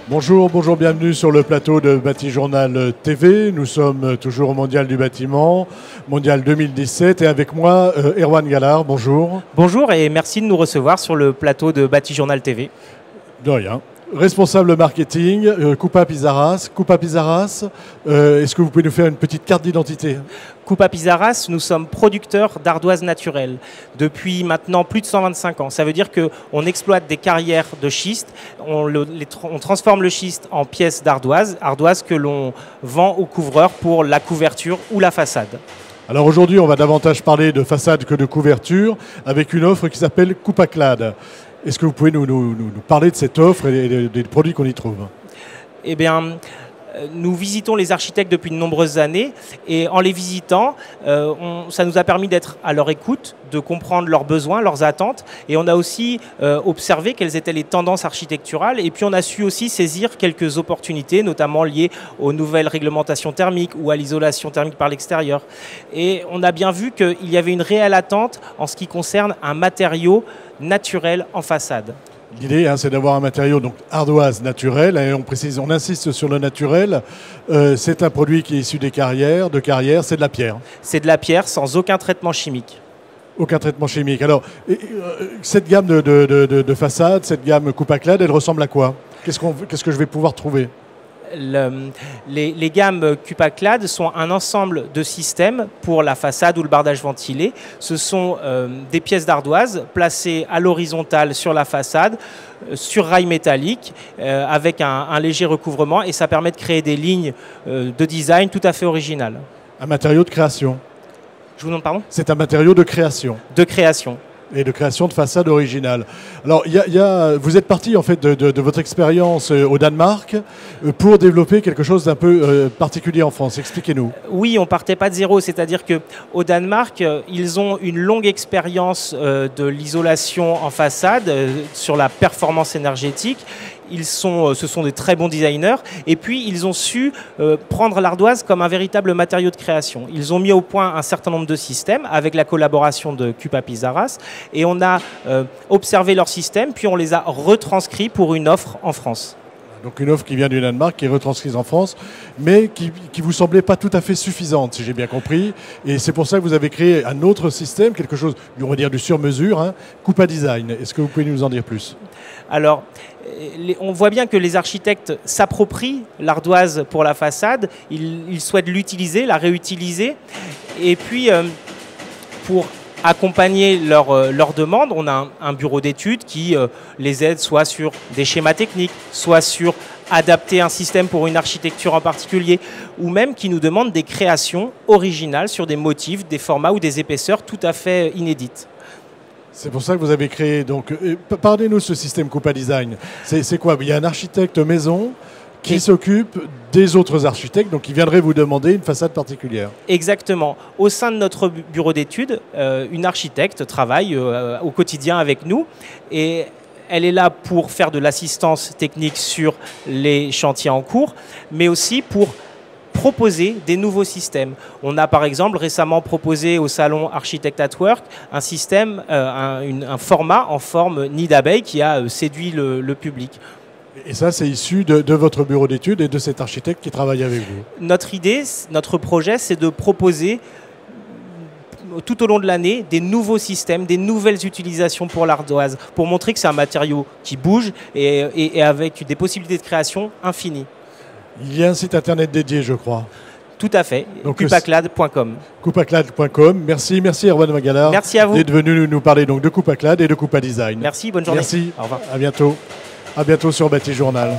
Bonjour, bonjour, bienvenue sur le plateau de Batijournal TV. Nous sommes toujours au Mondial du bâtiment, Mondial 2017, et avec moi, Erwan Gallard, bonjour. Bonjour et merci de nous recevoir sur le plateau de Batijournal TV. De rien. Responsable marketing, Coupa Pizarras. Coupa Pizarras, est-ce que vous pouvez nous faire une petite carte d'identité? Coupa Pizarras, nous sommes producteurs d'ardoise naturelle depuis maintenant plus de 125 ans. Ça veut dire qu'on exploite des carrières de schiste, on transforme le schiste en pièces d'ardoise, ardoise que l'on vend aux couvreurs pour la couverture ou la façade. Alors aujourd'hui, on va davantage parler de façade que de couverture avec une offre qui s'appelle Coupaclad. Est-ce que vous pouvez nous parler de cette offre et des produits qu'on y trouve? Eh bien, nous visitons les architectes depuis de nombreuses années et en les visitant, ça nous a permis d'être à leur écoute, de comprendre leurs besoins, leurs attentes, et on a aussi observé quelles étaient les tendances architecturales, et puis on a su aussi saisir quelques opportunités, notamment liées aux nouvelles réglementations thermiques ou à l'isolation thermique par l'extérieur. Et on a bien vu qu'il y avait une réelle attente en ce qui concerne un matériau naturel en façade. L'idée, c'est d'avoir un matériau, donc ardoise naturelle, et on précise, on insiste sur le naturel. C'est un produit qui est issu des carrières, c'est de la pierre. C'est de la pierre sans aucun traitement chimique. Aucun traitement chimique. Alors, cette gamme de façade, cette gamme Coupaclad, elle ressemble à quoi? Qu'est-ce que je vais pouvoir trouver? Les gammes Coupaclad sont un ensemble de systèmes pour la façade ou le bardage ventilé. Ce sont des pièces d'ardoise placées à l'horizontale sur la façade, sur rail métallique, avec un léger recouvrement, et ça permet de créer des lignes de design tout à fait originales. Un matériau de création. Je vous demande pardon? C'est un matériau de création. De création. Et de création de façade originale. Alors, vous êtes parti en fait de votre expérience au Danemark pour développer quelque chose d'un peu particulier en France. Expliquez-nous. Oui, on partait pas de zéro. C'est-à-dire qu'au Danemark, ils ont une longue expérience de l'isolation en façade sur la performance énergétique. Ce sont des très bons designers, et puis ils ont su prendre l'ardoise comme un véritable matériau de création. Ils ont mis au point un certain nombre de systèmes avec la collaboration de Coupa Pizarras, et on a observé leurs systèmes, puis on les a retranscrits pour une offre en France. Donc une offre qui vient du Danemark, qui est retranscrite en France, mais qui vous semblait pas tout à fait suffisante, si j'ai bien compris. Et c'est pour ça que vous avez créé un autre système, quelque chose, on va dire, du sur-mesure, Coupa Design. Est-ce que vous pouvez nous en dire plus? Alors, on voit bien que les architectes s'approprient l'ardoise pour la façade. Ils souhaitent l'utiliser, la réutiliser. Et puis, pour accompagner leurs demandes, on a un bureau d'études qui les aide soit sur des schémas techniques, soit sur adapter un système pour une architecture en particulier, ou même qui nous demandent des créations originales sur des motifs, des formats ou des épaisseurs tout à fait inédites. C'est pour ça que vous avez créé, donc, parlez-nous de ce système Coupa Design. C'est quoi? Il y a un architecte maison qui s'occupe des autres architectes, donc qui viendrait vous demander une façade particulière. Exactement. Au sein de notre bureau d'études, une architecte travaille au quotidien avec nous, et elle est là pour faire de l'assistance technique sur les chantiers en cours, mais aussi pour proposer des nouveaux systèmes. On a par exemple récemment proposé au salon Architect at Work un système, un format en forme nid d'abeille qui a séduit le public. Et ça, c'est issu de votre bureau d'études et de cet architecte qui travaille avec vous? Notre idée, notre projet, c'est de proposer tout au long de l'année des nouveaux systèmes, des nouvelles utilisations pour l'ardoise, pour montrer que c'est un matériau qui bouge et avec des possibilités de création infinies. Il y a un site internet dédié, je crois. Tout à fait, coupaclad.com. Coupaclad.com. Merci Erwan Gallard. Merci à vous. D'être venu nous parler donc de Coupaclad et de Coupa Design. Merci, bonne journée. Merci, au revoir. À bientôt sur Batijournal.